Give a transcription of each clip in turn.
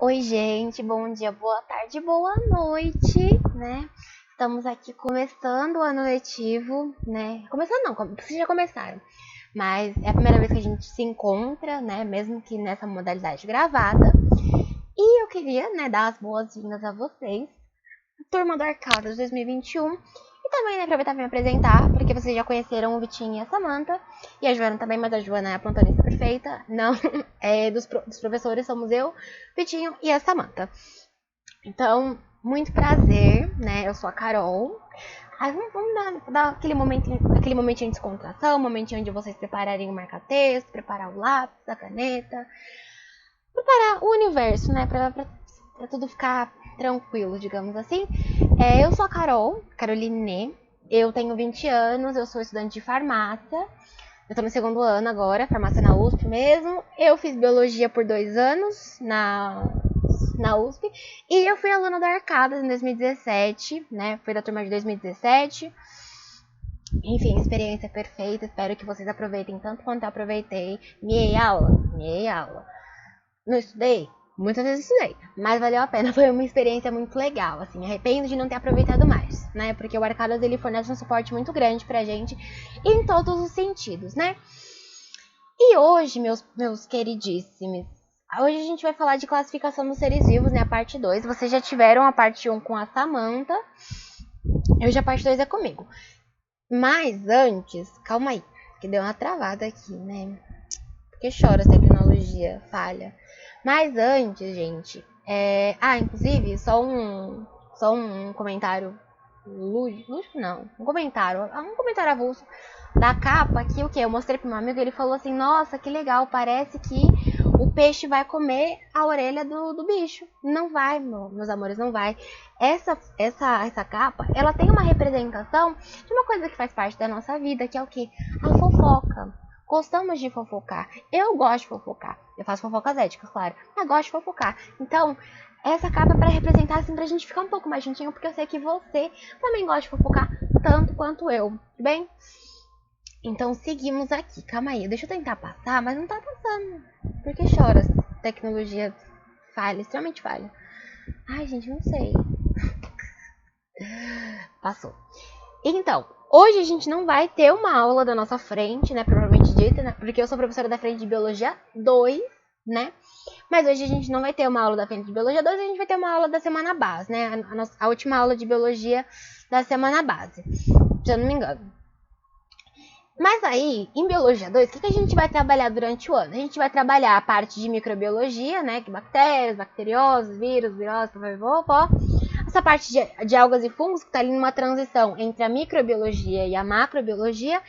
Oi, gente, bom dia, boa tarde, boa noite, né? Estamos aqui começando o ano letivo, né? Começando não, vocês já começaram, mas é a primeira vez que a gente se encontra, né? Mesmo que nessa modalidade gravada. E eu queria, né, dar as boas-vindas a vocês, turma do Arcadas 2021. E também, né, aproveitar para me apresentar, porque vocês já conheceram o Vitinho e a Samantha. E a Joana também, mas a Joana é a plantonista perfeita. Não, dos professores somos eu, Vitinho e a Samantha. Então, muito prazer, né? Eu sou a Carol. Aí vamos dar aquele momentinho de descontração, momentinho onde vocês prepararem o marca-texto, preparar o lápis, a caneta, preparar o universo, né? Pra tudo ficar tranquilo, digamos assim. Eu sou a Carol, Caroline. Eu tenho 20 anos, eu sou estudante de farmácia. Eu tô no segundo ano agora, farmácia na USP mesmo. Eu fiz biologia por 2 anos na USP. E eu fui aluna da Arcadas em 2017, né? Fui da turma de 2017. Enfim, experiência perfeita. Espero que vocês aproveitem tanto quanto eu aproveitei. Miei aula. Não estudei? Muitas vezes estudei, mas valeu a pena, foi uma experiência muito legal, assim, me arrependo de não ter aproveitado mais, né, porque o Arcadas, ele fornece um suporte muito grande pra gente, em todos os sentidos, né. E hoje, meus queridíssimos, hoje a gente vai falar de classificação dos seres vivos, né, a parte 2, vocês já tiveram a parte 1 com a Samantha, hoje a parte 2 é comigo, mas antes, calma aí, que deu uma travada aqui, né, porque chora a tecnologia, falha. Mas antes, gente, inclusive, só um comentário lúdico, não, um comentário avulso da capa, que o que? Eu mostrei pro meu amigo, ele falou assim, nossa, que legal, parece que o peixe vai comer a orelha do bicho. Não vai, meus amores, não vai. Essa capa, ela tem uma representação de uma coisa que faz parte da nossa vida, que é o que? A fofoca. Gostamos de fofocar. Eu gosto de fofocar. Eu faço fofocas éticas, claro. Mas gosto de fofocar. Então, essa capa é pra representar, assim, pra gente ficar um pouco mais juntinho, porque eu sei que você também gosta de fofocar tanto quanto eu, bem? Então, seguimos aqui. Calma aí, deixa eu tentar passar, mas não tá passando. Por que chora? Tecnologia falha, extremamente falha. Ai, gente, não sei. Passou. Então, hoje a gente não vai ter uma aula da nossa frente, né, propriamente dita, né, porque eu sou professora da frente de Biologia 2, né, mas hoje a gente não vai ter uma aula da frente de Biologia 2, a gente vai ter uma aula da semana base, né, a última aula de Biologia da semana base, se eu não me engano. Mas aí, em Biologia 2, o que a gente vai trabalhar durante o ano? A gente vai trabalhar a parte de microbiologia, né, que bactérias, bacterioses, vírus, virose, essa parte de algas e fungos, que está ali numa transição entre a microbiologia e a macrobiologia.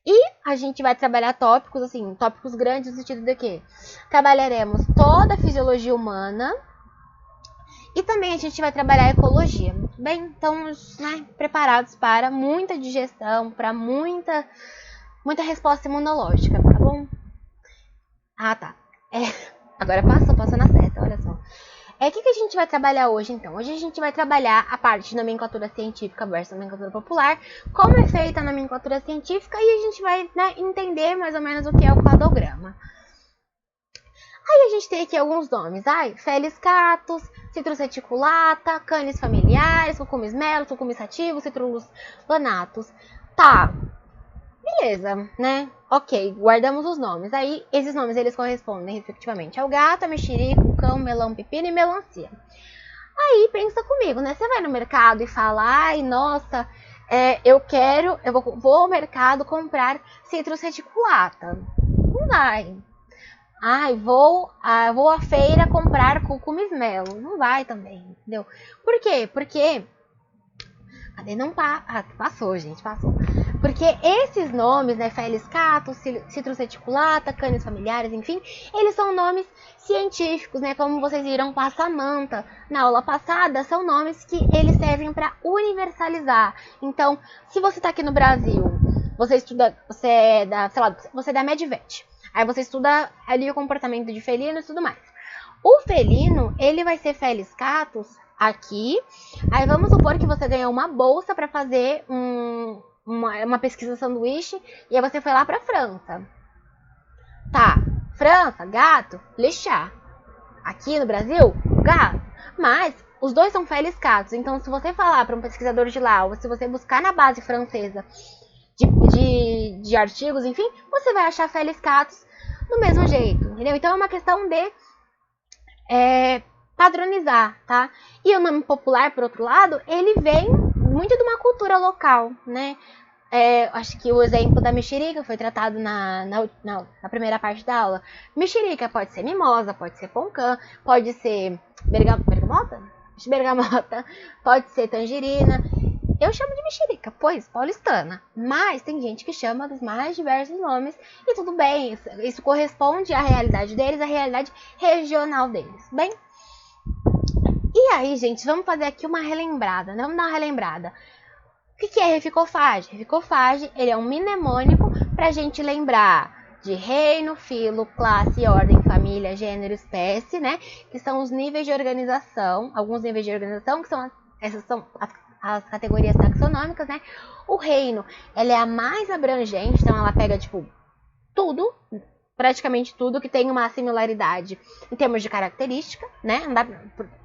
E a gente vai trabalhar tópicos, assim, tópicos grandes no sentido de que trabalharemos toda a fisiologia humana e também a gente vai trabalhar a ecologia. Bem, estamos, né, preparados para muita digestão, para muita resposta imunológica, tá bom? Ah, tá. Agora passou na certa, olha só. O que a gente vai trabalhar hoje, então? Hoje a gente vai trabalhar a parte de nomenclatura científica versus nomenclatura popular, como é feita a nomenclatura científica, e a gente vai, né, entender mais ou menos o que é o cladograma. Aí a gente tem aqui alguns nomes, Felis catus, Citrus reticulata, Canis familiares, Cucumis melos, Cucumis sativos, Citrulus lanatus. Tá, beleza, né? Ok, guardamos os nomes. Aí, esses nomes, eles correspondem, respectivamente, ao gato, a mexerico, cão, melão, pepino e melancia. Aí, pensa comigo, né? Você vai no mercado e fala, ai, nossa, eu vou ao mercado comprar Citrus reticulata. Não vai. Ai, vou à feira comprar Cucumis melo. Não vai também, entendeu? Por quê? Porque... Cadê? Não passou, gente, passou. Porque esses nomes, né, Felis catus, Citrus reticulata, Canis familiares, enfim, eles são nomes científicos, né, como vocês viram com a Samantha na aula passada, são nomes que eles servem para universalizar. Então, se você está aqui no Brasil, você é da Medvet, aí você estuda ali o comportamento de felino e tudo mais. O felino, ele vai ser Felis catus aqui. Aí vamos supor que você ganhou uma bolsa para fazer uma pesquisa sanduíche e aí você foi lá para França. Tá, França, gato, Le Chat. Aqui no Brasil, gato, mas os dois são feliscatos. Então, se você falar para um pesquisador de lá, ou se você buscar na base francesa de artigos, enfim, você vai achar feliscatos do mesmo jeito, entendeu? Então, é uma questão de padronizar, tá? E o nome popular, por outro lado, ele vem muito de uma cultura local, né? Acho que o exemplo da mexerica foi tratado na primeira parte da aula. Mexerica pode ser mimosa, pode ser poncã, pode ser bergamota? Bergamota, pode ser tangerina. Eu chamo de mexerica, pois paulistana. Mas tem gente que chama dos mais diversos nomes e tudo bem, isso corresponde à realidade deles, à realidade regional deles, bem? E aí, gente, vamos fazer aqui uma relembrada, né? Vamos dar uma relembrada. O que é reficofage? Reficofage, ele é um mnemônico pra gente lembrar de reino, filo, classe, ordem, família, gênero, espécie, né? Que são os níveis de organização, alguns níveis de organização, que são essas são as categorias taxonômicas, né? O reino, ela é a mais abrangente, então ela pega, tipo, tudo, praticamente tudo que tem uma similaridade em termos de característica, né?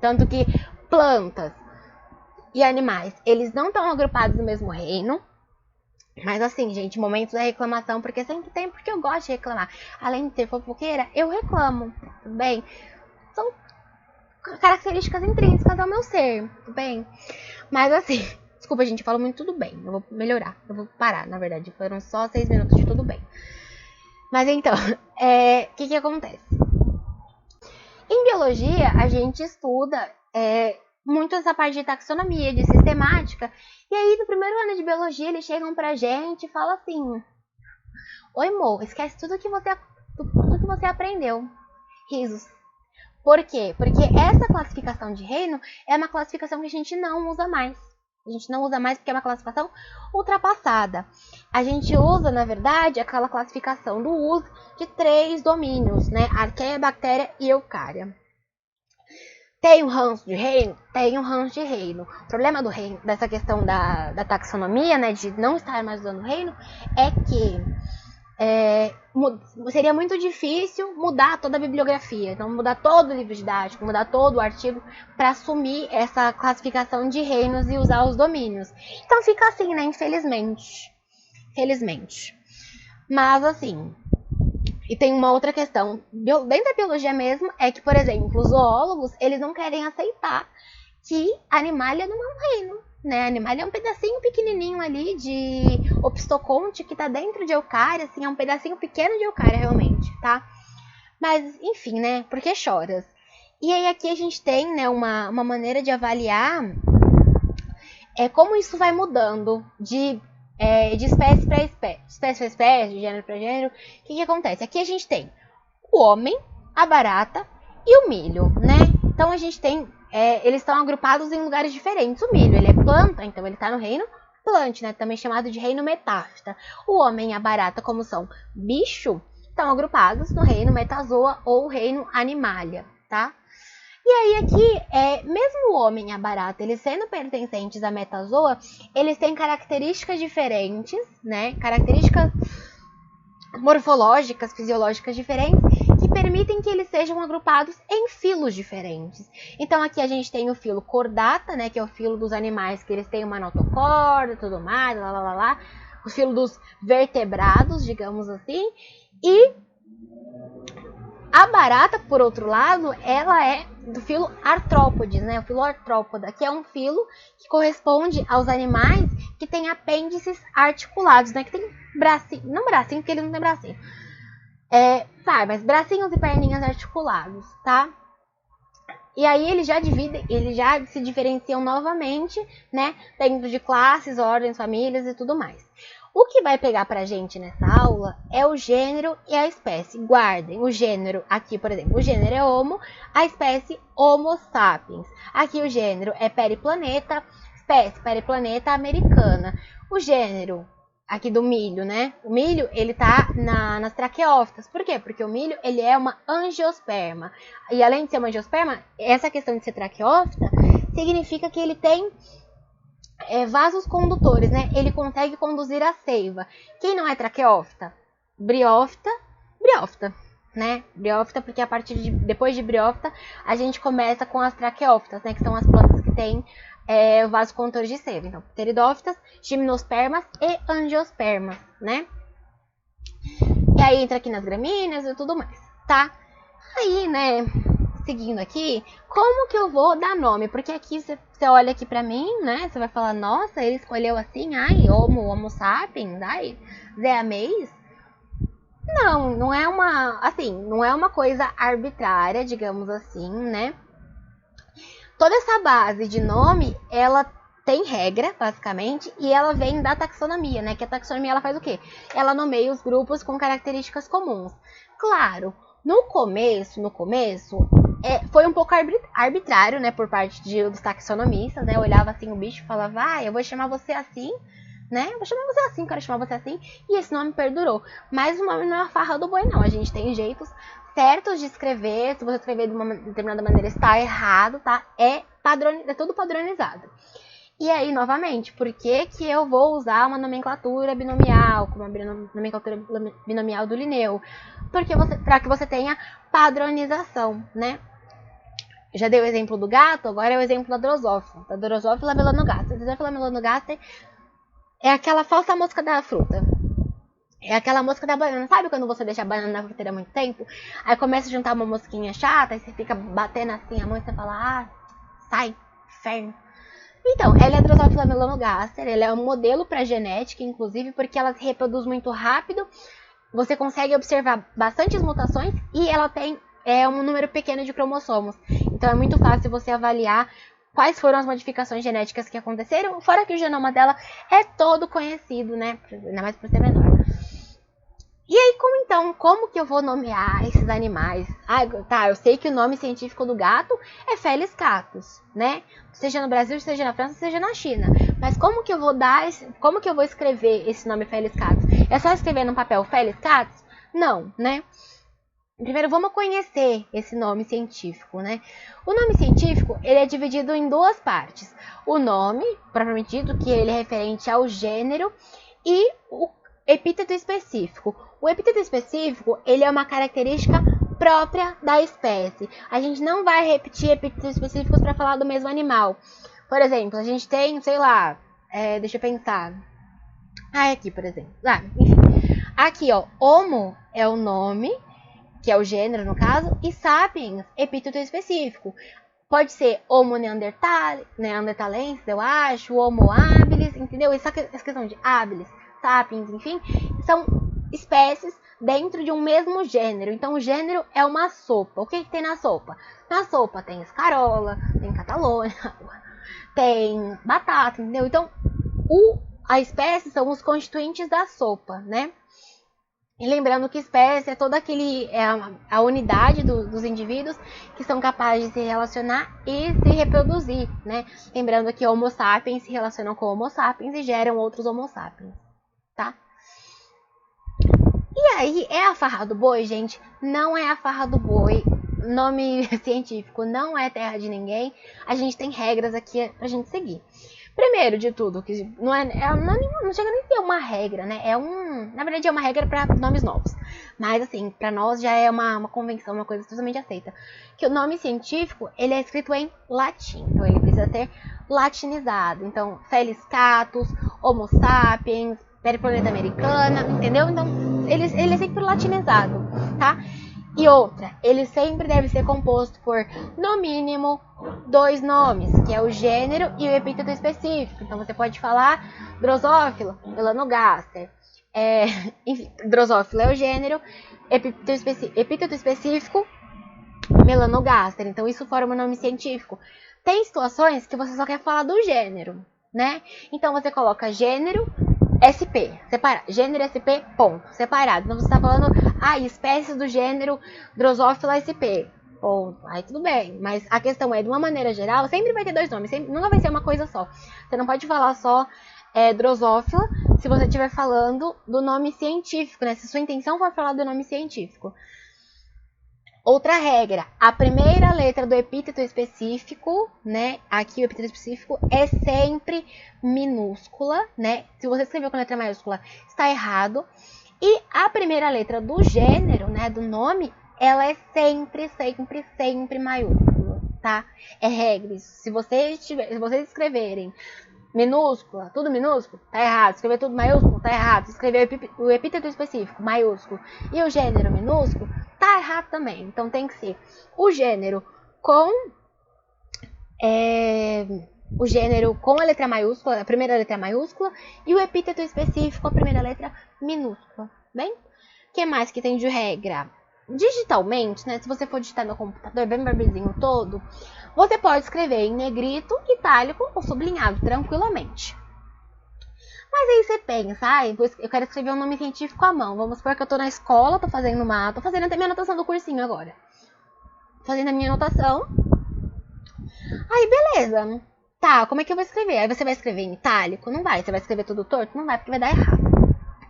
Tanto que plantas e animais, eles não estão agrupados no mesmo reino. Mas assim, gente, momentos da reclamação, porque sempre tem, porque eu gosto de reclamar. Além de ser fofoqueira, eu reclamo, tudo bem? São características intrínsecas ao meu ser, tudo bem? Mas assim, desculpa, gente, eu falo muito tudo bem. Eu vou melhorar, eu vou parar, na verdade. Foram só 6 minutos de tudo bem. Mas então, o que acontece? Em biologia, a gente estuda muito essa parte de taxonomia, de sistemática. E aí, no primeiro ano de biologia, eles chegam pra gente e falam assim: oi, Mo, esquece tudo que você aprendeu. Risos. Por quê? Porque essa classificação de reino é uma classificação que a gente não usa mais. A gente não usa mais porque é uma classificação ultrapassada. A gente usa, na verdade, aquela classificação do uso de 3 domínios, né? Arqueia, bactéria e eucária. Tem um ranço de reino? Tem um ranço de reino. O problema do reino, dessa questão da taxonomia, né, de não estar mais usando reino, é que seria muito difícil mudar toda a bibliografia. Então, mudar todo o livro didático, mudar todo o artigo para assumir essa classificação de reinos e usar os domínios. Então, fica assim, né, infelizmente. Felizmente. Mas, assim... E tem uma outra questão, dentro da biologia mesmo, é que, por exemplo, os zoólogos, eles não querem aceitar que animalia não é um reino, né? Animalia é um pedacinho pequenininho ali de opstoconte que tá dentro de eucária, assim, é um pedacinho pequeno de eucária, realmente, tá? Mas, enfim, né? Por que choras? E aí aqui a gente tem, né, uma maneira de avaliar como isso vai mudando de espécie para espécie, de gênero para gênero. O que acontece? Aqui a gente tem o homem, a barata e o milho, né? Então a gente tem, eles estão agrupados em lugares diferentes. O milho, ele é planta, então ele está no reino plante, né? Também chamado de reino metáfita. O homem e a barata, como são bicho, estão agrupados no reino metazoa ou reino animalia, tá? E aí aqui, mesmo o homem e a barata, eles sendo pertencentes à metazoa, eles têm características diferentes, né? Características morfológicas, fisiológicas diferentes, que permitem que eles sejam agrupados em filos diferentes. Então aqui a gente tem o filo Chordata, né? Que é o filo dos animais que eles têm uma notocorda e tudo mais, lá. O filo dos vertebrados, digamos assim. E a barata, por outro lado, ela é do filo Arthropodes, né? O filo Arthrópoda, que é um filo que corresponde aos animais que têm apêndices articulados, né? Que tem bracinho, não bracinho, porque ele não tem bracinho. Mas bracinhos e perninhas articulados, tá? E aí eles já se diferenciam novamente, né? Dentro de classes, ordens, famílias e tudo mais. O que vai pegar pra gente nessa aula é o gênero e a espécie. Guardem o gênero aqui, por exemplo, o gênero é Homo, a espécie Homo sapiens. Aqui o gênero é Periplaneta, espécie Periplaneta americana. O gênero aqui do milho, né? O milho, ele tá nas traqueófitas. Por quê? Porque o milho, ele é uma angiosperma. E além de ser uma angiosperma, essa questão de ser traqueófita significa que ele tem vasos condutores, né? Ele consegue conduzir a seiva. Quem não é traqueófita? Briófita, né? Briófita, porque depois de briófita, a gente começa com as traqueófitas, né? Que são as plantas que têm vasocontores de seiva. Então, pteridófitas, gimnospermas e angiospermas, né? E aí entra aqui nas gramíneas e tudo mais, tá? Aí, né, seguindo aqui, como que eu vou dar nome? Porque aqui você olha aqui pra mim, né, você vai falar, nossa, ele escolheu assim, ai, homo sapiens, ai, zeameis. Não é não é uma coisa arbitrária, digamos assim, né? Toda essa base de nome, ela tem regra, basicamente, e ela vem da taxonomia, né? Que a taxonomia, ela faz o quê? Ela nomeia os grupos com características comuns. Claro, no começo, foi um pouco arbitrário, né? Por parte dos taxonomistas, né? Eu olhava assim o bicho e falava, eu vou chamar você assim, né? Vou chamar você assim, quero chamar você assim. E esse nome perdurou. Mas o nome não é a farra do boi, não. A gente tem jeitos certos de escrever. Se você escrever de uma determinada maneira, está errado, tá? É tudo padronizado. E aí, novamente, por que eu vou usar uma nomenclatura binomial, como a nomenclatura binomial do Linneu? Para que você tenha padronização, né? Já dei o exemplo do gato, agora é o exemplo da Drosophila. Da Drosophila melanogaster. A Drosophila melanogaster é aquela falsa mosca da fruta. É aquela mosca da banana. Sabe quando você deixa a banana na fruteira há muito tempo? Aí começa a juntar uma mosquinha chata, e você fica batendo assim a mão e você fala, sai, inferno. Então, ela é a Drosophila melanogaster, ela é um modelo para genética, inclusive, porque ela se reproduz muito rápido, você consegue observar bastantes mutações e ela tem um número pequeno de cromossomos. Então, é muito fácil você avaliar quais foram as modificações genéticas que aconteceram, fora que o genoma dela é todo conhecido, né? Ainda mais por ser menor. E aí, como que eu vou nomear esses animais? Eu sei que o nome científico do gato é Felis catus, né? Seja no Brasil, seja na França, seja na China. Mas como que eu vou escrever esse nome Felis catus? É só escrever no papel Felis catus? Não, né? Primeiro, vamos conhecer esse nome científico, né? O nome científico, ele é dividido em duas partes. O nome, propriamente dito, que ele é referente ao gênero, e o epíteto específico. O epíteto específico, ele é uma característica própria da espécie. A gente não vai repetir epítetos específicos para falar do mesmo animal. Por exemplo, a gente tem, sei lá, deixa eu pensar. Aqui, por exemplo. Enfim. Aqui, ó, Homo é o nome, que é o gênero no caso, e Sapiens, epíteto específico. Pode ser Homo neanderthalensis, eu acho, Homo habilis, entendeu? Essa questão de habilis, Sapiens, enfim, são espécies dentro de um mesmo gênero. Então, o gênero é uma sopa. O que tem na sopa? Na sopa tem escarola, tem catalônia, tem batata, entendeu? Então, a espécie são os constituintes da sopa, né? E lembrando que espécie é toda a unidade dos indivíduos que são capazes de se relacionar e se reproduzir, né? Lembrando que Homo sapiens se relacionam com Homo sapiens e geram outros Homo sapiens, tá? E aí, é a farra do boi, gente? Não é a farra do boi. Nome científico não é terra de ninguém. A gente tem regras aqui pra gente seguir. Primeiro de tudo, que não chega nem a ser uma regra, né? Na verdade, é uma regra para nomes novos. Mas, assim, para nós já é uma convenção, uma coisa totalmente aceita. Que o nome científico, ele é escrito em latim. Então, ele precisa ser latinizado. Então, Felis catus, Homo sapiens, Periplaneta americana, entendeu? Então, ele é sempre latinizado, tá? E outra, ele sempre deve ser composto por, no mínimo, 2 nomes, que é o gênero e o epíteto específico. Então, você pode falar Drosophila melanogaster. Enfim, Drosophila é o gênero, epíteto específico, melanogaster. Então, isso forma um nome científico. Tem situações que você só quer falar do gênero, né? Então, você coloca gênero, SP, separado, gênero SP, ponto, separado. Então você está falando, espécies do gênero Drosophila SP, ponto. Aí tudo bem, mas a questão é, de uma maneira geral, sempre vai ter 2 nomes, nunca vai ser uma coisa só. Você não pode falar só Drosophila se você estiver falando do nome científico, né? Se sua intenção for falar do nome científico. Outra regra, a primeira letra do epíteto específico, né? Aqui o epíteto específico é sempre minúscula, né? Se você escreveu com letra maiúscula, está errado. E a primeira letra do gênero, né? Do nome, ela é sempre, sempre, sempre maiúscula, tá? É regra. Se vocês escreverem minúscula, tudo minúsculo, tá errado. Escrever tudo maiúsculo, tá errado. Escrever o epíteto específico, maiúsculo, e o gênero minúsculo, tá errado também. Então tem que ser o gênero com o gênero com a letra maiúscula, a primeira letra maiúscula, e o epíteto específico, a primeira letra minúscula, bem? O que mais que tem de regra? Digitalmente, né, se você for digitar no computador, bem barbezinho todo, você pode escrever em negrito, itálico ou sublinhado, tranquilamente. Mas aí você pensa, eu quero escrever um nome científico à mão. Vamos supor que eu tô na escola, tô fazendo até minha anotação do cursinho agora. Fazendo a minha anotação. Aí, beleza. Tá, como é que eu vou escrever? Aí você vai escrever em itálico? Não vai. Você vai escrever tudo torto? Não vai, porque vai dar errado.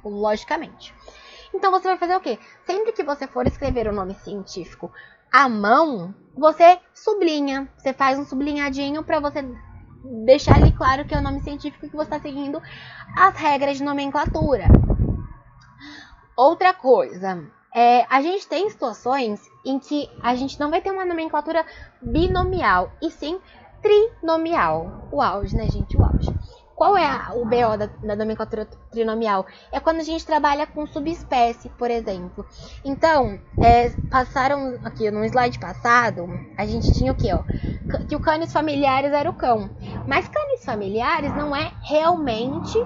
Logicamente. Então você vai fazer o quê? Sempre que você for escrever o nome científico à mão, você sublinha. Você faz um sublinhadinho para você deixar ali claro que é o nome científico que você está seguindo as regras de nomenclatura. Outra coisa, a gente tem situações em que a gente não vai ter uma nomenclatura binomial, e sim trinomial. O auge, né, gente? O auge. Qual é o BO da nomenclatura trinomial? É quando a gente trabalha com subespécie, por exemplo. Então, passaram aqui no slide passado, a gente tinha o quê? Que o canis familiaris era o cão. Mas canis familiaris não é realmente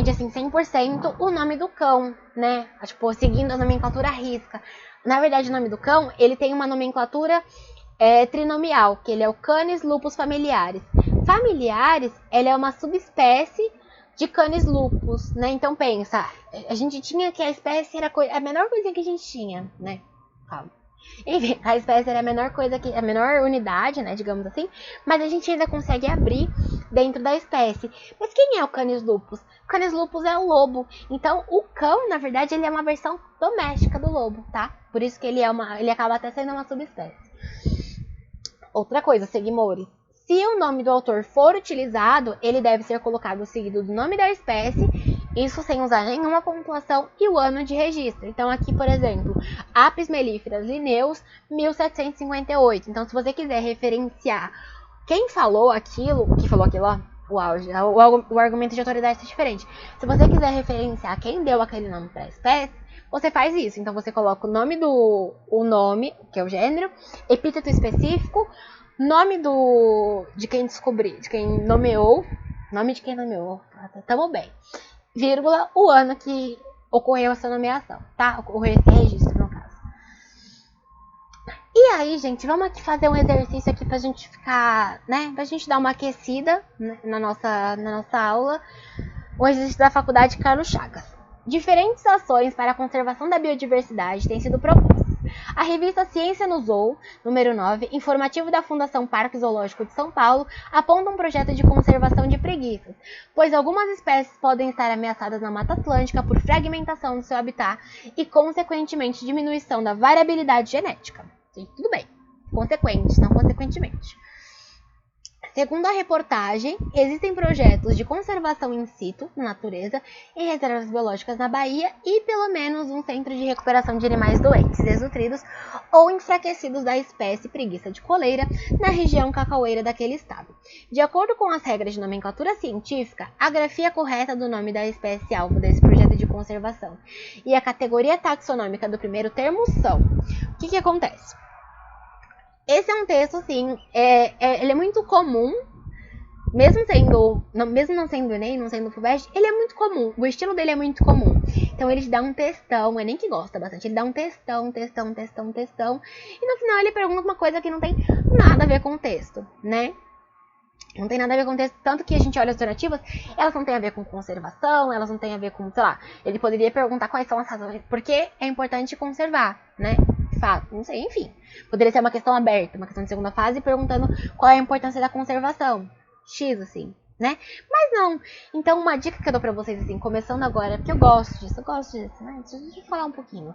assim, 100% o nome do cão, né? Tipo, seguindo a nomenclatura à risca. Na verdade, o nome do cão, ele tem uma nomenclatura trinomial, que ele é o Canis lupus familiaris. Familiaris, ele é uma subespécie de Canis lupus, né? Então pensa, a gente tinha que a espécie era a menor coisa que a gente tinha, né? Calma. Enfim, a espécie era a menor unidade, né, digamos assim, mas a gente ainda consegue abrir dentro da espécie. Mas quem é o Canis lupus? O Canis lupus é o lobo. Então, o cão, na verdade, ele é uma versão doméstica do lobo, tá? Por isso que ele acaba até sendo uma subespécie. Outra coisa, seguimores. Se o nome do autor for utilizado, ele deve ser colocado seguido do nome da espécie, isso sem usar nenhuma pontuação, e o ano de registro. Então aqui, por exemplo, Apis mellifera linnaeus, 1758. Então se você quiser referenciar quem falou aquilo, o argumento de autoridade é diferente. Se você quiser referenciar quem deu aquele nome para a espécie, você faz isso. Então você coloca o nome, que é o gênero, epíteto específico, nome de quem descobriu, de quem nomeou, tamo bem, vírgula, o ano que ocorreu essa nomeação, tá? Ocorreu esse registro, no caso. E aí, gente, vamos aqui fazer um exercício aqui pra gente ficar, né? Pra gente dar uma aquecida, né, na nossa aula. O exercício da Faculdade Carlos Chagas. Diferentes ações para a conservação da biodiversidade têm sido propostas. A revista Ciência no Zoo, número 9, informativo da Fundação Parque Zoológico de São Paulo, aponta um projeto de conservação de preguiças, pois algumas espécies podem estar ameaçadas na Mata Atlântica por fragmentação do seu habitat e, consequentemente, diminuição da variabilidade genética. Sim, tudo bem. Consequente, não consequentemente. Segundo a reportagem, existem projetos de conservação in situ, na natureza, em reservas biológicas na Bahia e pelo menos um centro de recuperação de animais doentes, desnutridos ou enfraquecidos da espécie preguiça de coleira, na região cacaueira daquele estado. De acordo com as regras de nomenclatura científica, a grafia correta do nome da espécie-alvo desse projeto de conservação e a categoria taxonômica do primeiro termo são... O que acontece? Esse é um texto, assim, ele é muito comum, mesmo não sendo Enem, não sendo FUVEST, ele é muito comum, o estilo dele é muito comum. Então ele te dá um textão, é nem que gosta bastante, ele dá um textão, e no final ele pergunta uma coisa que não tem nada a ver com o texto, né? Não tem nada a ver com o texto, tanto que a gente olha as alternativas, elas não têm a ver com conservação, elas não têm a ver com, sei lá, ele poderia perguntar quais são as razões, porque é importante conservar, né? Fato, não sei, enfim. Poderia ser uma questão aberta, uma questão de segunda fase, perguntando qual é a importância da conservação. X, assim, né? Mas não. Então, uma dica que eu dou pra vocês, assim, começando agora, porque eu gosto disso, né? Deixa eu falar um pouquinho.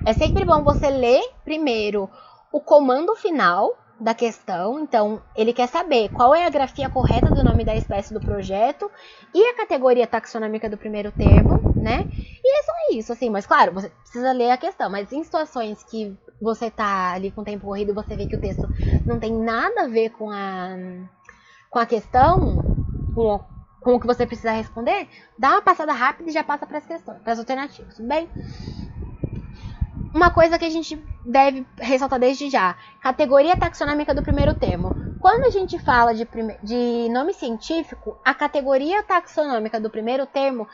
É sempre bom você ler primeiro o comando final da questão. Então, ele quer saber qual é a grafia correta do nome da espécie do projeto e a categoria taxonômica do primeiro termo. né? E é só isso, assim, mas claro, você precisa ler a questão, mas em situações que você tá ali com o tempo corrido, você vê que o texto não tem nada a ver com a questão, com o que você precisa responder, dá uma passada rápida e já passa para as questões, para as alternativas, tudo bem? Uma coisa que a gente deve ressaltar desde já, categoria taxonômica do primeiro termo. Quando a gente fala de nome científico, a categoria taxonômica do primeiro termo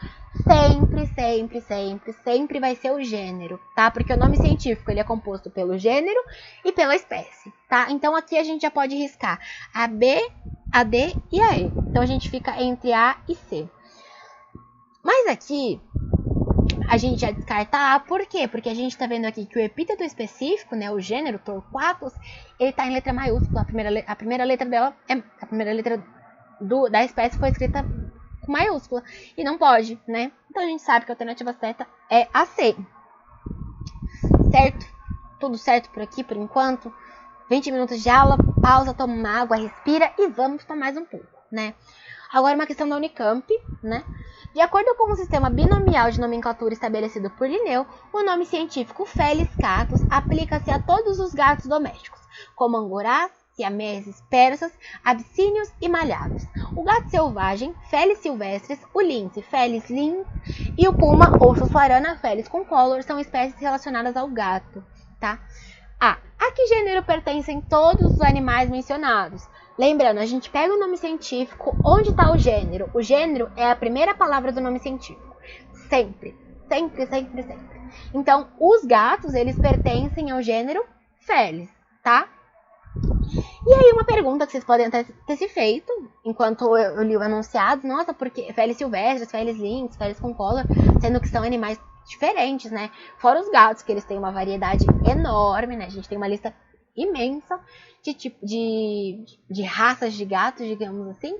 sempre vai ser o gênero, tá? Porque o nome científico ele é composto pelo gênero e pela espécie, tá? Então aqui a gente já pode riscar a B, a D e a E. Então a gente fica entre A e C. Mas aqui a gente já descarta A, por quê? Porque a gente está vendo aqui que o epíteto específico, né, o gênero Torquatus, ele está em letra maiúscula. A primeira letra dela, a primeira letra da espécie foi escrita com maiúscula e não pode, né? Então a gente sabe que a alternativa certa é a C. Certo? Tudo certo por aqui, por enquanto. 20 minutos de aula, pausa, toma uma água, respira e vamos para mais um pouco, né? Agora uma questão da Unicamp, né? De acordo com o sistema binomial de nomenclatura estabelecido por Linneu, o nome científico Felis catus aplica-se a todos os gatos domésticos, como angorás, siameses, persas, abissínios e malhados. O gato selvagem, Felis silvestris, o lince, Felis lynx e o puma ou sussuarana, Felis concolor, são espécies relacionadas ao gato, tá? A que gênero pertencem todos os animais mencionados? Lembrando, a gente pega o nome científico, onde está o gênero? O gênero é a primeira palavra do nome científico. Sempre. Então, os gatos, eles pertencem ao gênero Felis, tá? E aí uma pergunta que vocês podem ter se feito, enquanto eu li o enunciado, nossa, porque Felis silvestres, Felis lynx, Felis concolor, sendo que são animais diferentes, né? Fora os gatos, que eles têm uma variedade enorme, né? A gente tem uma lista imensa de raças de gatos, digamos assim.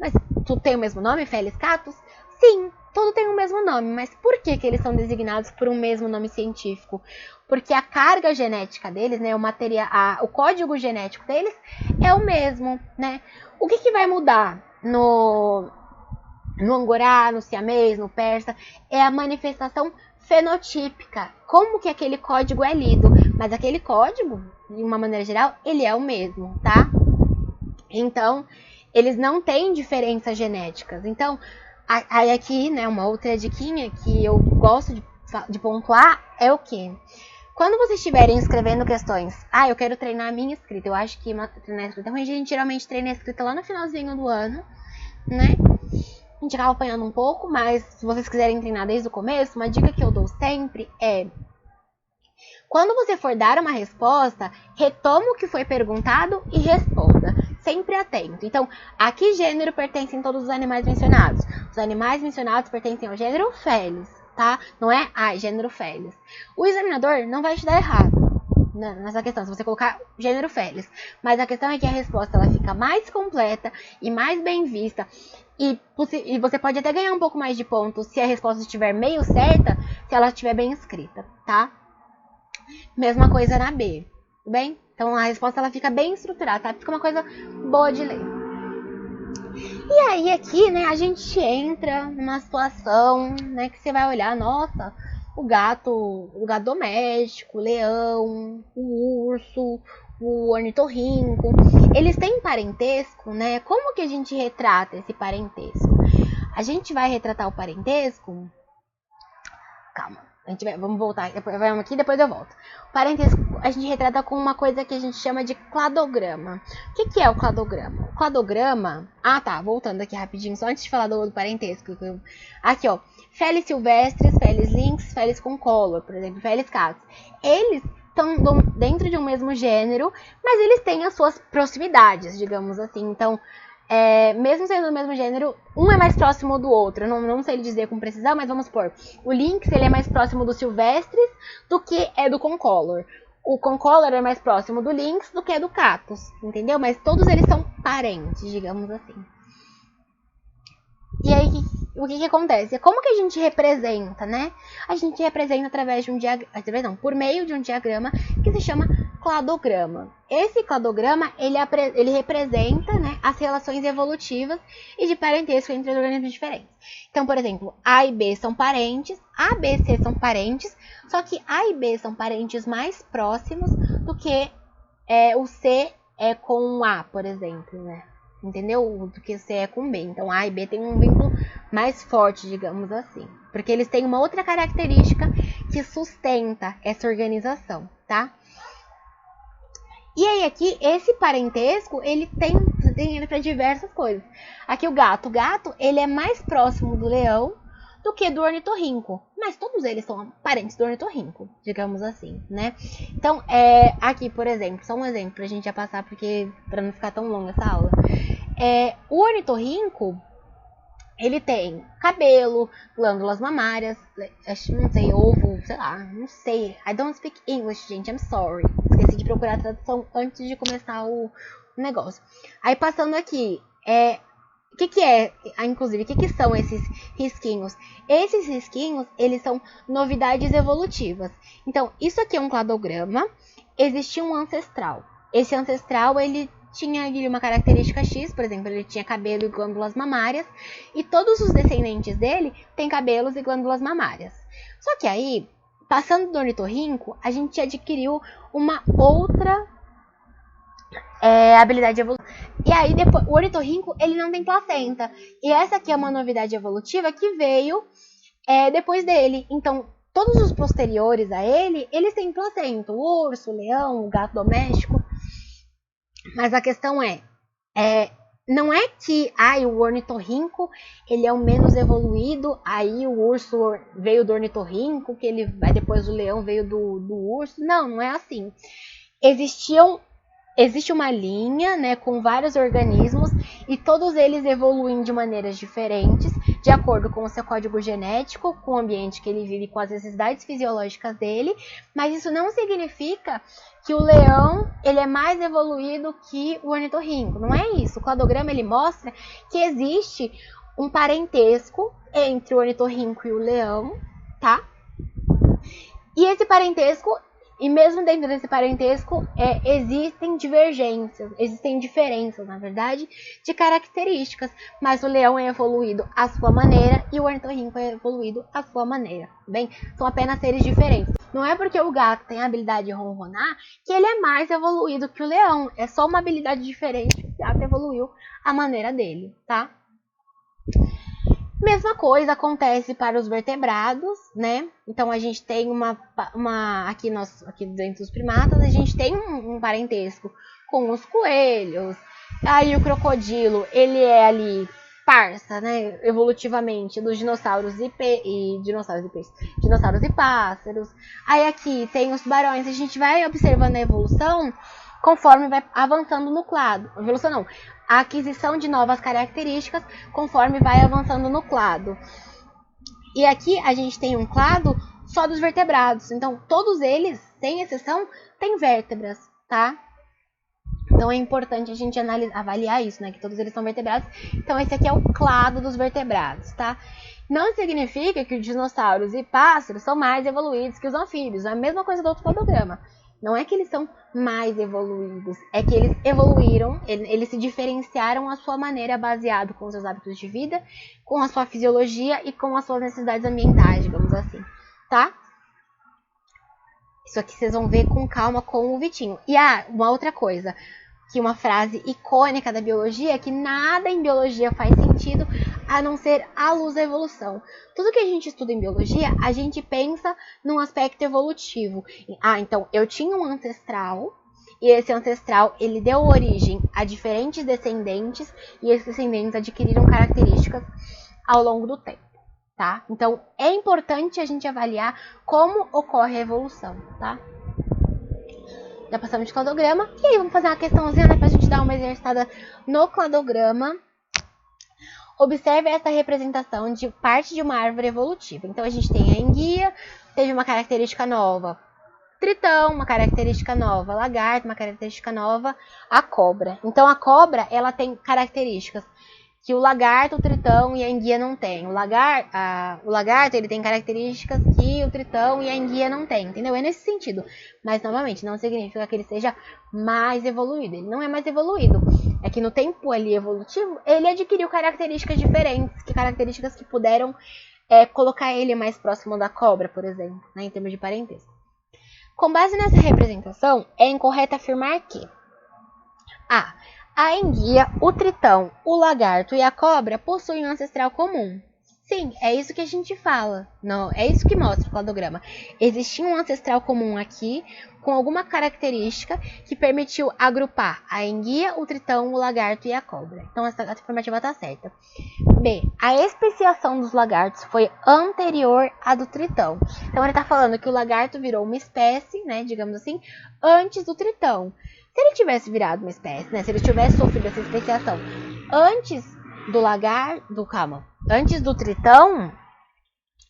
Mas tudo tem o mesmo nome, Felis catus? Sim, tudo tem o mesmo nome, mas por que eles são designados por um mesmo nome científico? Porque a carga genética deles, né, o código genético deles é o mesmo, né? O que vai mudar no angorá, no siamês, no persa, é a manifestação fenotípica, como que aquele código é lido, mas aquele código, de uma maneira geral, ele é o mesmo, tá? Então, eles não têm diferenças genéticas. Então, aí aqui, né, uma outra diquinha que eu gosto de pontuar é o quê? Quando vocês estiverem escrevendo questões, eu quero treinar a minha escrita, eu acho que treinar a escrita, a gente geralmente treina a escrita lá no finalzinho do ano, né? A gente acaba apanhando um pouco, mas se vocês quiserem treinar desde o começo, uma dica que eu dou sempre é: quando você for dar uma resposta, retoma o que foi perguntado e responda, sempre atento. Então, a que gênero pertencem todos os animais mencionados? Os animais mencionados pertencem ao gênero Felis, tá? Não é gênero Felis. O examinador não vai te dar errado nessa questão, se você colocar gênero Felis. Mas a questão é que a resposta ela fica mais completa e mais bem vista. E você pode até ganhar um pouco mais de pontos se a resposta estiver meio certa, se ela estiver bem escrita, tá? Mesma coisa na B, tudo bem? Então a resposta ela fica bem estruturada, tá? Fica uma coisa boa de ler. E aí aqui, né, a gente entra numa situação, né, que você vai olhar, nossa, o gato doméstico, o leão, o urso, o ornitorrinco, eles têm parentesco, né? Como que a gente retrata esse parentesco? A gente vai retratar o parentesco... Calma, vamos voltar, vamos aqui, depois eu volto. O parentesco a gente retrata com uma coisa que a gente chama de cladograma. O que é o cladograma? O cladograma... voltando aqui rapidinho, só antes de falar do parentesco. Aqui, ó, Felis silvestris, Felis lynx, Felis concolor, por exemplo, Felis catus. Eles estão dentro de um mesmo gênero, mas eles têm as suas proximidades, digamos assim. Então, mesmo sendo do mesmo gênero, um é mais próximo do outro. Não sei dizer com precisão, mas vamos supor. O lynx ele é mais próximo do silvestris do que é do concolor. O concolor é mais próximo do lynx do que é do catus, entendeu? Mas todos eles são parentes, digamos assim. E aí, o que acontece? Como que a gente representa, né? A gente representa através de por meio de um diagrama que se chama cladograma? Esse cladograma, ele representa, né, as relações evolutivas e de parentesco entre organismos diferentes. Então, por exemplo, A e B são parentes, A, B e C são parentes, só que A e B são parentes mais próximos do que o C é com A, por exemplo, né? Entendeu? Do que C é com B. Então, A e B tem um vínculo mais forte, digamos assim. Porque eles têm uma outra característica que sustenta essa organização, tá? E aí aqui, esse parentesco, ele tem para diversas coisas. Aqui o gato. O gato, ele é mais próximo do leão do que do ornitorrinco. Mas todos eles são parentes do ornitorrinco, digamos assim, né? Então, aqui, por exemplo, só um exemplo pra gente já passar, porque para não ficar tão longa essa aula. O ornitorrinco, ele tem cabelo, glândulas mamárias, não sei, ovo, sei lá, não sei. I don't speak English, gente, I'm sorry. Esqueci de procurar a tradução antes de começar o negócio. Aí, passando aqui, o que é, inclusive, o que são esses risquinhos? Esses risquinhos, eles são novidades evolutivas. Então, isso aqui é um cladograma, existia um ancestral. Esse ancestral, ele tinha ali uma característica X, por exemplo, ele tinha cabelo e glândulas mamárias, e todos os descendentes dele têm cabelos e glândulas mamárias. Só que aí, passando do ornitorrinco, a gente adquiriu uma outra habilidade evolutiva. E aí, depois, o ornitorrinco, ele não tem placenta. E essa aqui é uma novidade evolutiva que veio depois dele. Então, todos os posteriores a ele, eles têm placenta. O urso, o leão, o gato doméstico. Mas a questão não é que o ornitorrinco ele é o menos evoluído, aí o urso veio do ornitorrinco, que ele vai depois o leão veio do urso. Não é assim. Existe uma linha, né, com vários organismos e todos eles evoluem de maneiras diferentes, de acordo com o seu código genético, com o ambiente que ele vive, com as necessidades fisiológicas dele, mas isso não significa que o leão ele é mais evoluído que o ornitorrinco. Não é isso. O cladograma ele mostra que existe um parentesco entre o ornitorrinco e o leão, tá? E esse parentesco, e mesmo dentro desse parentesco, existem divergências, existem diferenças, na verdade, de características. Mas o leão é evoluído à sua maneira e o ornitorrinco é evoluído à sua maneira, bem? São apenas seres diferentes. Não é porque o gato tem a habilidade de ronronar que ele é mais evoluído que o leão. É só uma habilidade diferente que o gato evoluiu à maneira dele, tá? Mesma coisa acontece para os vertebrados, né? Então a gente tem aqui dentro dos primatas, a gente tem um parentesco com os coelhos. Aí o crocodilo, ele é ali parça, né? Evolutivamente dos dinossauros dinossauros e pássaros. Aí aqui tem os tubarões, a gente vai observando a evolução conforme vai avançando no clado. Evolução não, a aquisição de novas características conforme vai avançando no clado. E aqui a gente tem um clado só dos vertebrados. Então, todos eles, sem exceção, têm vértebras, tá? Então, é importante a gente avaliar isso, né? Que todos eles são vertebrados. Então, esse aqui é o clado dos vertebrados, tá? Não significa que os dinossauros e pássaros são mais evoluídos que os anfíbios. É a mesma coisa do outro cladograma. Não é que eles são mais evoluídos, é que eles evoluíram, eles se diferenciaram à sua maneira, baseado com os seus hábitos de vida, com a sua fisiologia e com as suas necessidades ambientais, digamos assim, tá? Isso aqui vocês vão ver com calma com o Vitinho. E uma outra coisa, que uma frase icônica da biologia é que nada em biologia faz sentido a não ser a luz da evolução. Tudo que a gente estuda em biologia, a gente pensa num aspecto evolutivo. Então, eu tinha um ancestral, e esse ancestral, ele deu origem a diferentes descendentes, e esses descendentes adquiriram características ao longo do tempo, tá? Então, é importante a gente avaliar como ocorre a evolução, tá? Já passamos de cladograma, e aí vamos fazer uma questãozinha, né, pra gente dar uma exercitada no cladograma. Observe essa representação de parte de uma árvore evolutiva. Então, a gente tem a enguia, teve uma característica nova, tritão, uma característica nova, lagarto, uma característica nova, a cobra. Então, a cobra, ela tem características que o lagarto, o tritão e a enguia não tem. O lagarto ele tem características que o tritão e a enguia não tem, entendeu? É nesse sentido. Mas, novamente, não significa que ele seja mais evoluído. Ele não é mais evoluído. É que no tempo ali evolutivo, ele adquiriu características diferentes, características que puderam colocar ele mais próximo da cobra, por exemplo, né, em termos de parentesco. Com base nessa representação, é incorreto afirmar que a enguia, o tritão, o lagarto e a cobra possuem um ancestral comum. Sim, é isso que a gente fala. Não, é isso que mostra o cladograma. Existia um ancestral comum aqui, com alguma característica que permitiu agrupar a enguia, o tritão, o lagarto e a cobra. Então, essa afirmativa está certa. B. A especiação dos lagartos foi anterior à do tritão. Então, ele está falando que o lagarto virou uma espécie, né, digamos assim, antes do tritão. Se ele tivesse virado uma espécie, né, se ele tivesse sofrido essa especiação antes antes do tritão,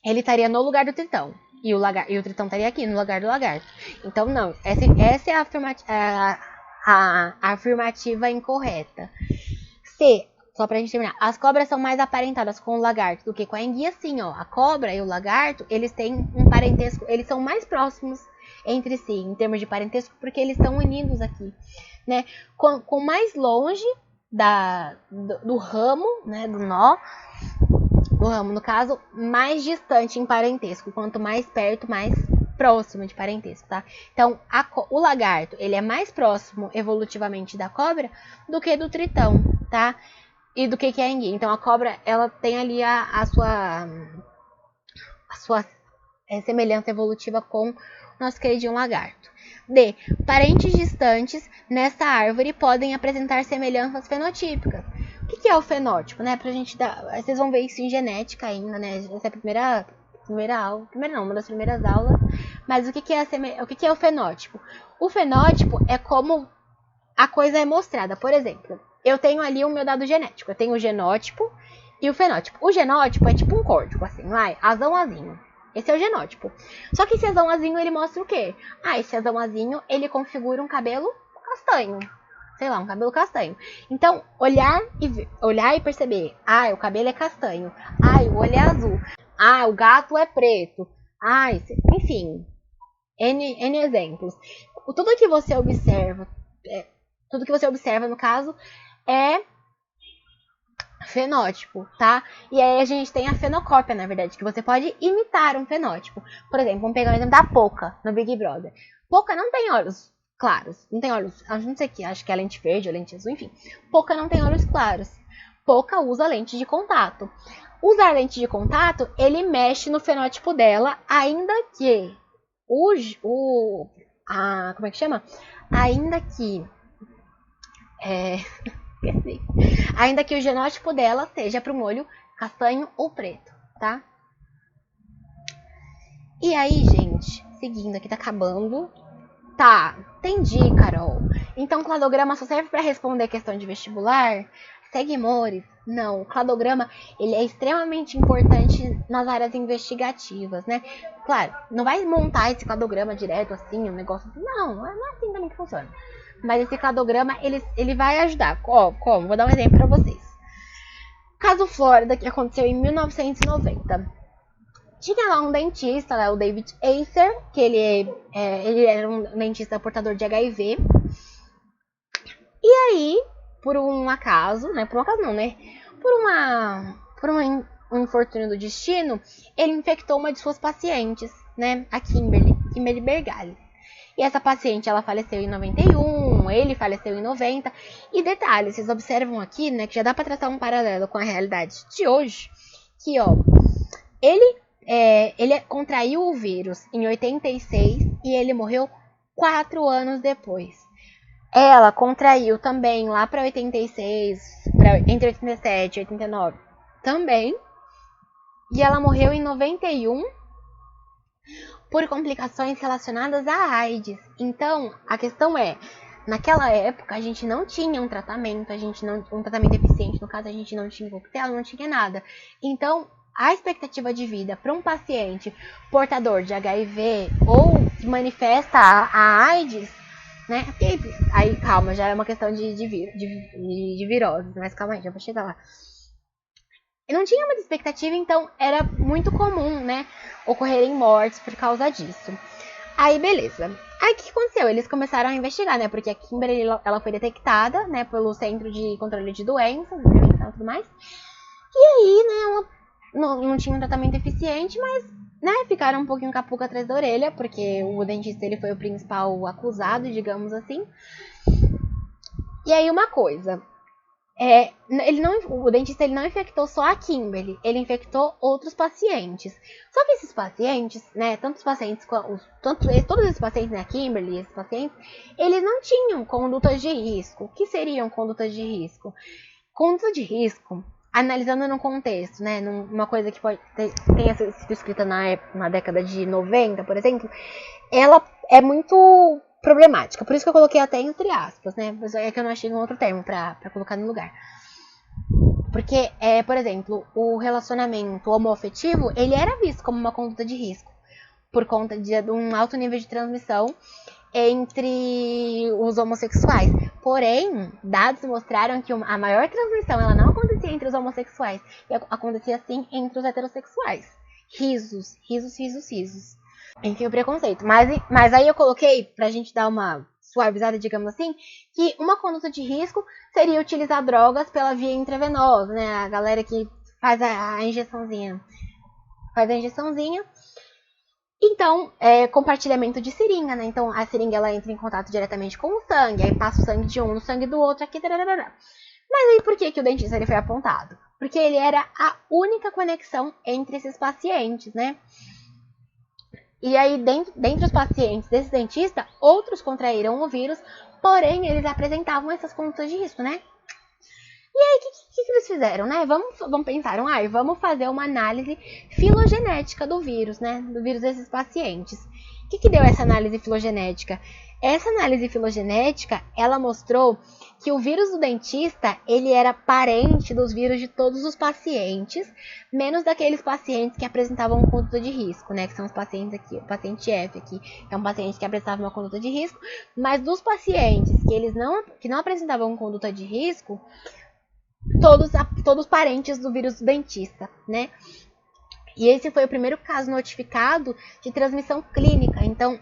ele estaria no lugar do tritão. E o tritão estaria aqui, no lugar do lagarto. Então, não. Essa é a afirmativa incorreta. C. Só pra gente terminar. As cobras são mais aparentadas com o lagarto do que com a enguia, sim, ó. A cobra e o lagarto, eles têm um parentesco, eles são mais próximos entre si, em termos de parentesco, porque eles estão unidos aqui, né? Com mais longe do ramo, né, do nó, do ramo, no caso, mais distante em parentesco. Quanto mais perto, mais próximo de parentesco, tá? Então, o lagarto, ele é mais próximo evolutivamente da cobra do que do tritão, tá? E do que é a enguia. Então, a cobra, ela tem ali a sua semelhança evolutiva com o nosso queridinho lagarto. D. Parentes distantes nessa árvore podem apresentar semelhanças fenotípicas. O que é o fenótipo, né? Pra gente dar... Vocês vão ver isso em genética ainda, né? Essa é a primeira aula. Uma das primeiras aulas. Mas o que é o fenótipo? O fenótipo é como a coisa é mostrada. Por exemplo, eu tenho ali o meu dado genético. Eu tenho o genótipo e o fenótipo. O genótipo é tipo um código, assim, vai, azão, azinho. Esse é o genótipo. Só que esse azão, azinho, ele mostra o quê? Esse azão, azinho, ele configura um cabelo castanho. Sei lá, um cabelo castanho. Então, olhar e perceber. O cabelo é castanho. O olho é azul. O gato é preto. Enfim. N exemplos. Tudo que você observa, no caso, é fenótipo, tá? E aí a gente tem a fenocópia, na verdade, que você pode imitar um fenótipo. Por exemplo, vamos pegar o exemplo da Poca, no Big Brother. Poca não tem olhos claros, não tem olhos, não sei o que, acho que é lente verde ou lente azul, enfim. Poca não tem olhos claros. Poca usa lente de contato. Usar lente de contato, ele mexe no fenótipo dela, ainda que como é que chama? Ainda que o genótipo dela seja para um olho castanho ou preto, tá? E aí, gente, seguindo aqui, tá acabando. Tá, entendi, Carol. Então, o cladograma só serve para responder questão de vestibular? Segue, Mores? Não, o cladograma, ele é extremamente importante nas áreas investigativas, né? Claro, não vai montar esse cladograma direto assim, um negócio assim. Não é assim também que funciona. Mas esse cladograma, ele vai ajudar. Como? Vou dar um exemplo para vocês. Caso Flórida, que aconteceu em 1990. Tinha lá um dentista, o David Acer, que ele era um dentista portador de HIV. E aí, por um acaso, né? Por um acaso não, né? Por um infortúnio do destino, ele infectou uma de suas pacientes, né? A Kimberly Bergali. E essa paciente, ela faleceu em 91, ele faleceu em 90. E detalhe, vocês observam aqui, né, que já dá para traçar um paralelo com a realidade de hoje, que, ele contraiu o vírus em 86 e ele morreu 4 anos depois. Ela contraiu também lá para 86, entre 87 e 89 também. E ela morreu em 91 por complicações relacionadas à AIDS. Então, a questão é, naquela época a gente não tinha um tratamento, um tratamento eficiente, no caso a gente não tinha coquetel, não tinha nada. Então, a expectativa de vida para um paciente portador de HIV ou que manifesta a AIDS, né? Aí, calma, já é uma questão de virose, mas calma aí, já vou chegar lá. não tinha muita expectativa, então era muito comum, né, ocorrerem mortes por causa disso. Aí, beleza. Aí, o que aconteceu? Eles começaram a investigar, né, porque a Kimberly, ela foi detectada, né, pelo Centro de Controle de Doenças, prevenção e tudo mais. E aí, né, ela não tinha um tratamento eficiente, mas, né, ficaram um pouquinho com a pulga atrás da orelha, porque o dentista, ele foi o principal acusado, digamos assim. E aí, uma coisa... o dentista ele não infectou só a Kimberly, ele infectou outros pacientes. Só que esses pacientes, né, todos esses pacientes, né, a Kimberly, esses pacientes, eles não tinham condutas de risco. O que seriam condutas de risco? Conduta de risco, analisando no contexto, né, numa coisa que tenha sido escrita na década de 90, por exemplo, ela é muito problemática. Por isso que eu coloquei até entre aspas, né? É que eu não achei um outro termo pra colocar no lugar. Porque, por exemplo, o relacionamento homoafetivo, ele era visto como uma conduta de risco. Por conta de um alto nível de transmissão entre os homossexuais. Porém, dados mostraram que a maior transmissão, ela não acontecia entre os homossexuais. E acontecia, sim, entre os heterossexuais. Risos. Enfim, o preconceito. Mas aí eu coloquei, pra gente dar uma suavizada, digamos assim, que uma conduta de risco seria utilizar drogas pela via intravenosa, né? A galera que faz a injeçãozinha. Então, compartilhamento de seringa, né? Então, a seringa, ela entra em contato diretamente com o sangue, aí passa o sangue de um no sangue do outro, aqui, tararara. Mas aí, por que o dentista ele foi apontado? Porque ele era a única conexão entre esses pacientes, né? E aí, dentre os pacientes desse dentista, outros contraíram o vírus, porém, eles apresentavam essas condutas de risco, né? E aí, o que eles fizeram, né? Vamos pensar, vamos fazer uma análise filogenética do vírus, né? Do vírus desses pacientes. O que deu essa análise filogenética? Essa análise filogenética, ela mostrou que o vírus do dentista, ele era parente dos vírus de todos os pacientes, menos daqueles pacientes que apresentavam conduta de risco, né? Que são os pacientes aqui, o paciente F aqui, que é um paciente que apresentava uma conduta de risco, mas dos pacientes que não apresentavam conduta de risco, todos parentes do vírus do dentista, né? E esse foi o primeiro caso notificado de transmissão clínica. Então,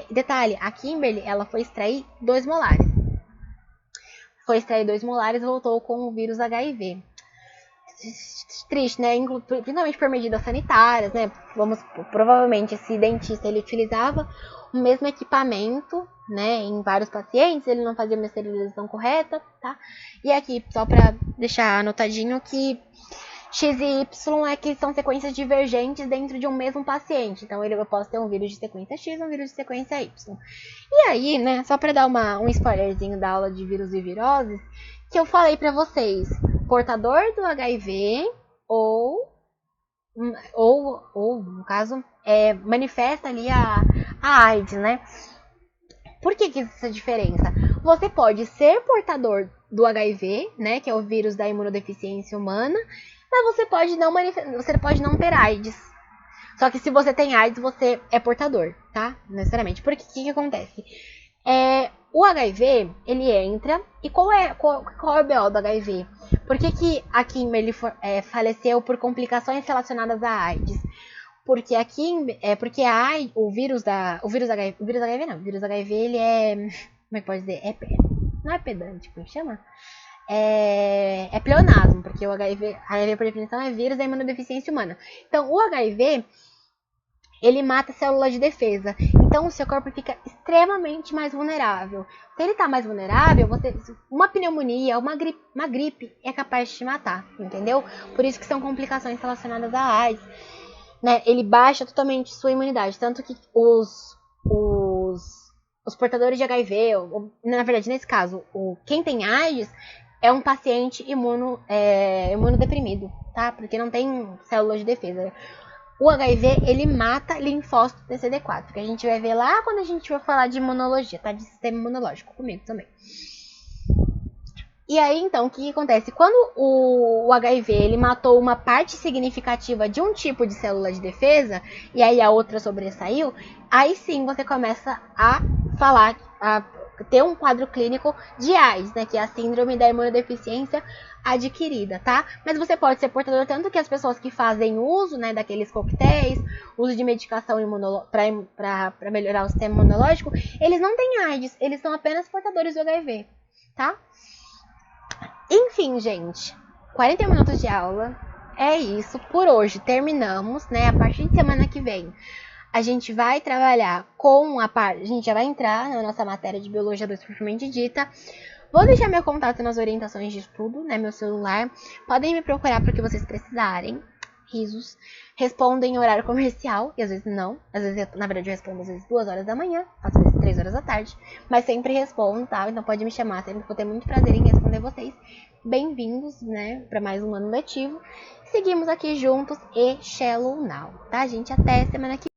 detalhe, a Kimberly, ela foi extrair 2 molares. E voltou com o vírus HIV. Triste, né? Principalmente por medidas sanitárias, né? Provavelmente esse dentista, ele utilizava o mesmo equipamento, né? Em vários pacientes, ele não fazia uma esterilização correta, tá? E aqui, só pra deixar anotadinho que X e Y é que são sequências divergentes dentro de um mesmo paciente. Então, eu posso ter um vírus de sequência X e um vírus de sequência Y. E aí, né, só para dar um spoilerzinho da aula de vírus e viroses, que eu falei para vocês, portador do HIV ou no caso, manifesta ali a AIDS, né? Por que essa diferença? Você pode ser portador do HIV, né, que é o vírus da imunodeficiência humana, mas você pode não ter AIDS. Só que se você tem AIDS, você é portador, tá? Necessariamente. Porque o que acontece? O HIV, ele entra... E qual é o BO do HIV? Por que a Kimberly faleceu por complicações relacionadas à AIDS? Porque o vírus HIV, ele é... Como é que pode dizer? Não é pedante, como chama? É pleonasmo, porque o HIV por definição é vírus da imunodeficiência humana. Então, o HIV, ele mata células de defesa. Então, o seu corpo fica extremamente mais vulnerável. Se ele está mais vulnerável, uma pneumonia, uma gripe é capaz de te matar, entendeu? Por isso que são complicações relacionadas à AIDS. Né? Ele baixa totalmente sua imunidade. Tanto que os portadores de HIV, na verdade, nesse caso, quem tem AIDS é um paciente imunodeprimido, tá? Porque não tem células de defesa. O HIV, ele mata linfócitos TCD4, que a gente vai ver lá quando a gente for falar de imunologia, tá? De sistema imunológico, comigo também. E aí, então, o que acontece? Quando o HIV, ele matou uma parte significativa de um tipo de célula de defesa, e aí a outra sobressaiu, aí sim você começa a falar, ter um quadro clínico de AIDS, né, que é a síndrome da imunodeficiência adquirida, tá? Mas você pode ser portador tanto que as pessoas que fazem uso, né, daqueles coquetéis, uso de medicação para melhorar o sistema imunológico, eles não têm AIDS, eles são apenas portadores do HIV, tá? Enfim, gente, 40 minutos de aula, é isso, por hoje terminamos, né, a partir de semana que vem. A gente vai trabalhar com a parte, a gente já vai entrar na nossa matéria de Biologia 2 propriamente dita. Vou deixar meu contato nas orientações de estudo, né, meu celular. Podem me procurar para o que vocês precisarem. Risos. Respondo em horário comercial, e às vezes não. Às vezes, na verdade, eu respondo às vezes 2 horas da manhã, às vezes 3 horas da tarde. Mas sempre respondo, tá? Então pode me chamar, sempre vou ter muito prazer em responder vocês. Bem-vindos, né, para mais um ano letivo. Seguimos aqui juntos e Shallow Now, tá, gente? Até semana que vem.